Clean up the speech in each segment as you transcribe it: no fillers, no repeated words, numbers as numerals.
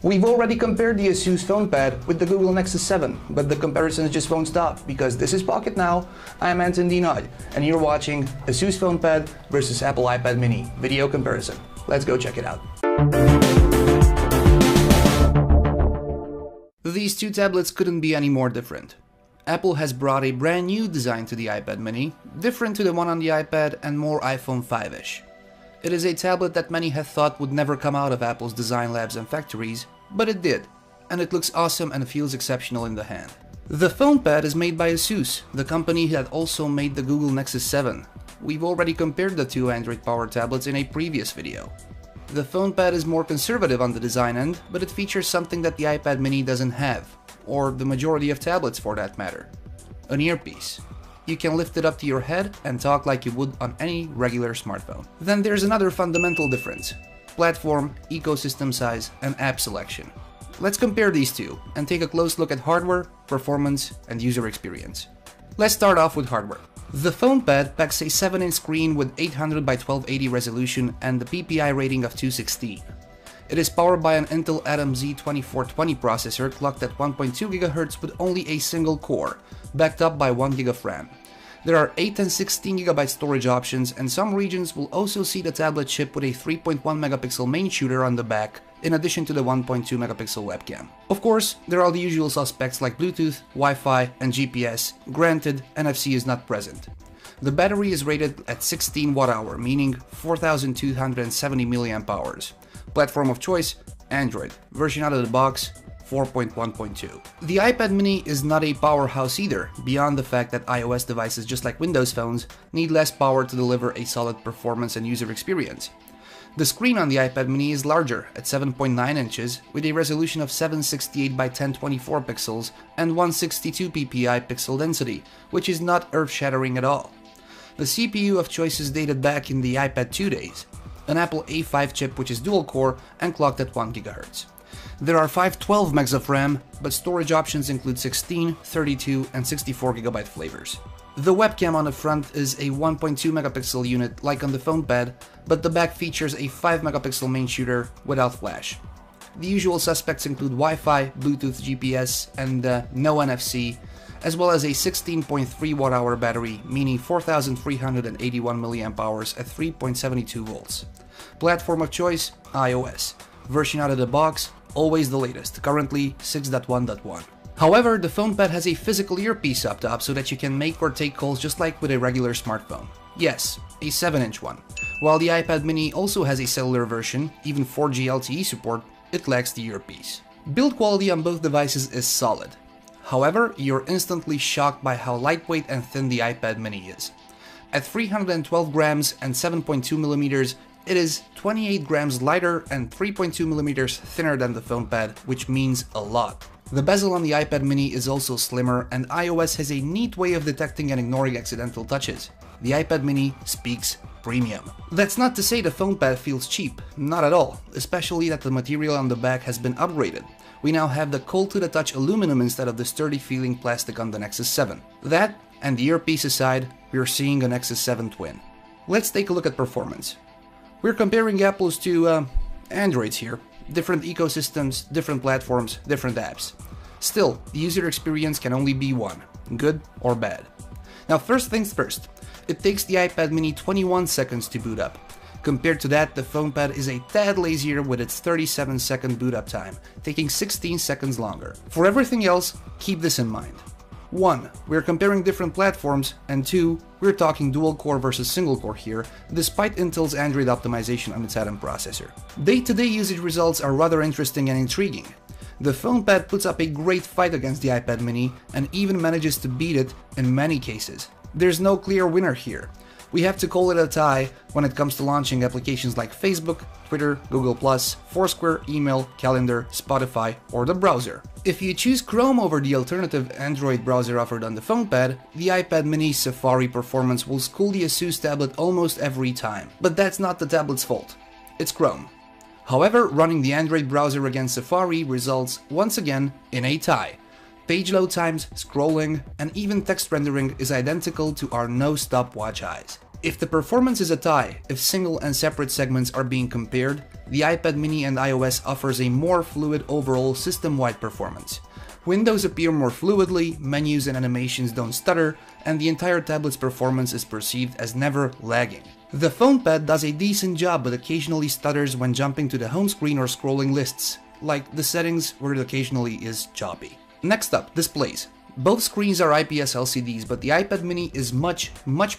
We've already compared the ASUS PhonePad with the Google Nexus 7, but the comparisons just won't stop, because this is Pocket Now, I'm Anton Dinod, and you're watching ASUS PhonePad versus Apple iPad mini video comparison. Let's go check it out. These two tablets couldn't be any more different. Apple has brought a brand new design to the iPad mini, different to the one on the iPad and more iPhone 5-ish. It is a tablet that many had thought would never come out of Apple's design labs and factories, but it did, and it looks awesome and feels exceptional in the hand. The PhonePad is made by ASUS, the company that also made the Google Nexus 7. We've already compared the two Android-powered tablets in a previous video. The PhonePad is more conservative on the design end, but it features something that the iPad mini doesn't have, or the majority of tablets for that matter: an earpiece. You can lift it up to your head and talk like you would on any regular smartphone. Then there's another fundamental difference: platform, ecosystem size, and app selection. Let's compare these two and take a close look at hardware, performance, and user experience. Let's start off with hardware. The PhonePad packs a 7-inch screen with 800 by 1280 resolution and the PPI rating of 216. It is powered by an Intel Atom Z2420 processor clocked at 1.2 GHz with only a single core, backed up by 1 GB of RAM. There are 8 and 16 GB storage options, and some regions will also see the tablet ship with a 3.1 megapixel main shooter on the back, in addition to the 1.2 megapixel webcam. Of course, there are the usual suspects like Bluetooth, Wi-Fi, and GPS, granted NFC is not present. The battery is rated at 16 Wh, meaning 4270 mAh. Platform of choice: Android. Version out of the box: 4.1.2. The iPad mini is not a powerhouse either, beyond the fact that iOS devices, just like Windows phones, need less power to deliver a solid performance and user experience. The screen on the iPad mini is larger, at 7.9 inches, with a resolution of 768 by 1024 pixels and 162 ppi pixel density, which is not earth-shattering at all. The CPU of choice is dated back in the iPad 2 days, an Apple A5 chip which is dual-core and clocked at 1 GHz. There are 512 MB of RAM, but storage options include 16, 32, and 64 GB flavors. The webcam on the front is a 1.2 megapixel unit like on the PhonePad, but the back features a 5 megapixel main shooter without flash. The usual suspects include Wi-Fi, Bluetooth, GPS, and no NFC, as well as a 16.3 Wh battery, meaning 4381 mAh at 3.72 volts. Platform of choice: iOS. Version out of the box: always the latest, currently 6.1.1. However, the PhonePad has a physical earpiece up top so that you can make or take calls just like with a regular smartphone. Yes, a 7-inch one. While the iPad mini also has a cellular version, even 4G LTE support, it lacks the earpiece. Build quality on both devices is solid. However, you're instantly shocked by how lightweight and thin the iPad mini is. At 312 grams and 7.2 millimeters, it is 28 grams lighter and 3.2 millimeters thinner than the PhonePad, which means a lot. The bezel on the iPad mini is also slimmer, and iOS has a neat way of detecting and ignoring accidental touches. The iPad mini speaks premium. That's not to say the PhonePad feels cheap, not at all, especially that the material on the back has been upgraded. We now have the cold-to-the-touch aluminum instead of the sturdy-feeling plastic on the Nexus 7. That, and the earpiece aside, we're seeing a Nexus 7 twin. Let's take a look at performance. We're comparing apples to Androids here. Different ecosystems, different platforms, different apps. Still, the user experience can only be one: good or bad. Now, first things first, it takes the iPad mini 21 seconds to boot up. Compared to that, the PhonePad is a tad lazier with its 37-second boot up time, taking 16 seconds longer. For everything else, keep this in mind. 1. We're comparing different platforms, and 2. We're talking dual-core versus single-core here, despite Intel's Android optimization on its Atom processor. Day-to-day usage results are rather interesting and intriguing. The PhonePad puts up a great fight against the iPad mini, and even manages to beat it in many cases. There's no clear winner here. We have to call it a tie when it comes to launching applications like Facebook, Twitter, Google+, Foursquare, email, calendar, Spotify, or the browser. If you choose Chrome over the alternative Android browser offered on the PhonePad, the iPad mini's Safari performance will school the ASUS tablet almost every time. But that's not the tablet's fault. It's Chrome. However, running the Android browser against Safari results, once again, in a tie. Page load times, scrolling, and even text rendering is identical to our no-stopwatch eyes. If the performance is a tie, if single and separate segments are being compared, the iPad mini and iOS offers a more fluid overall system-wide performance. Windows appear more fluidly, menus and animations don't stutter, and the entire tablet's performance is perceived as never lagging. The PhonePad does a decent job but occasionally stutters when jumping to the home screen or scrolling lists, like the settings where it occasionally is choppy. Next up, displays. Both screens are IPS LCDs, but the iPad mini is much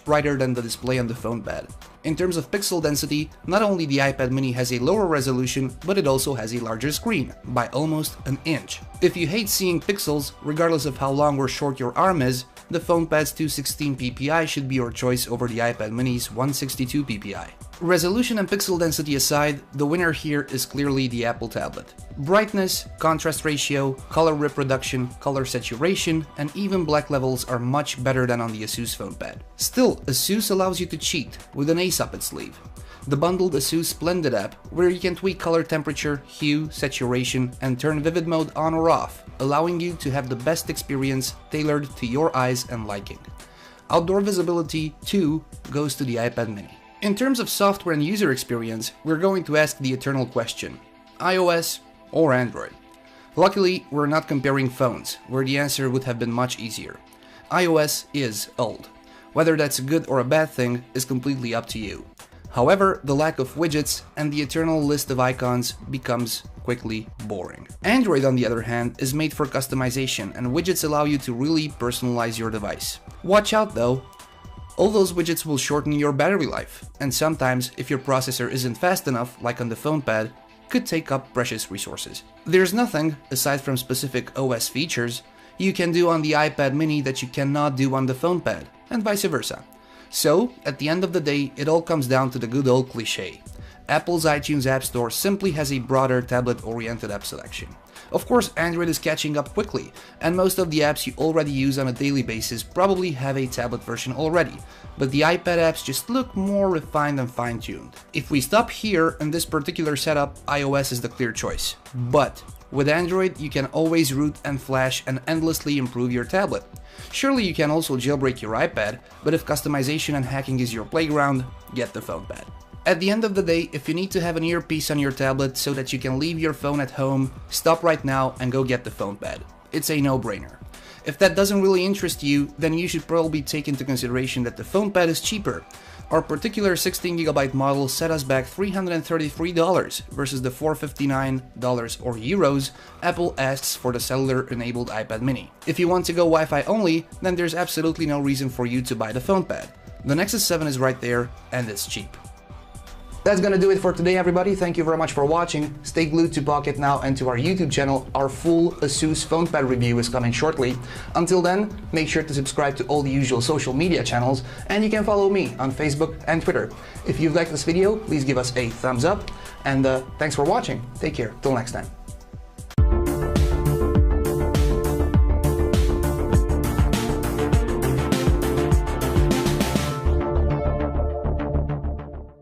brighter than the display on the PhonePad. In terms of pixel density, not only the iPad mini has a lower resolution, but it also has a larger screen, by almost an inch. If you hate seeing pixels, regardless of how long or short your arm is, the PhonePad's 216 ppi should be your choice over the iPad mini's 162 ppi. Resolution and pixel density aside, the winner here is clearly the Apple tablet. Brightness, contrast ratio, color reproduction, color saturation, and even black levels are much better than on the Asus PhonePad. Still, Asus allows you to cheat with an ace up its sleeve. The bundled Asus Splendid app, where you can tweak color temperature, hue, saturation, and turn vivid mode on or off, allowing you to have the best experience tailored to your eyes and liking. Outdoor visibility, too, goes to the iPad mini. In terms of software and user experience, we're going to ask the eternal question: iOS or Android? Luckily, we're not comparing phones, where the answer would have been much easier. iOS is old. Whether that's a good or a bad thing is completely up to you. However, the lack of widgets and the eternal list of icons becomes quickly boring. Android, on the other hand, is made for customization, and widgets allow you to really personalize your device. Watch out though, all those widgets will shorten your battery life, and sometimes, if your processor isn't fast enough, like on the PhonePad, could take up precious resources. There's nothing, aside from specific OS features, you can do on the iPad mini that you cannot do on the PhonePad, and vice versa. So, at the end of the day, it all comes down to the good old cliché. Apple's iTunes App Store simply has a broader tablet-oriented app selection. Of course, Android is catching up quickly, and most of the apps you already use on a daily basis probably have a tablet version already, but the iPad apps just look more refined and fine-tuned. If we stop here in this particular setup, iOS is the clear choice. But with Android, you can always root and flash and endlessly improve your tablet. Surely you can also jailbreak your iPad, but if customization and hacking is your playground, get the PhonePad. At the end of the day, if you need to have an earpiece on your tablet so that you can leave your phone at home, stop right now and go get the PhonePad. It's a no-brainer. If that doesn't really interest you, then you should probably take into consideration that the PhonePad is cheaper. Our particular 16GB model set us back $333 versus the $459 or euros Apple asks for the cellular-enabled iPad mini. If you want to go Wi-Fi only, then there's absolutely no reason for you to buy the PhonePad. The Nexus 7 is right there, and it's cheap. That's gonna do it for today, everybody. Thank you very much for watching. Stay glued to Pocket Now and to our YouTube channel. Our full Asus PhonePad review is coming shortly. Until then, make sure to subscribe to all the usual social media channels, and you can follow me on Facebook and Twitter. If you've liked this video, please give us a thumbs up, and thanks for watching. Take care. Till next time.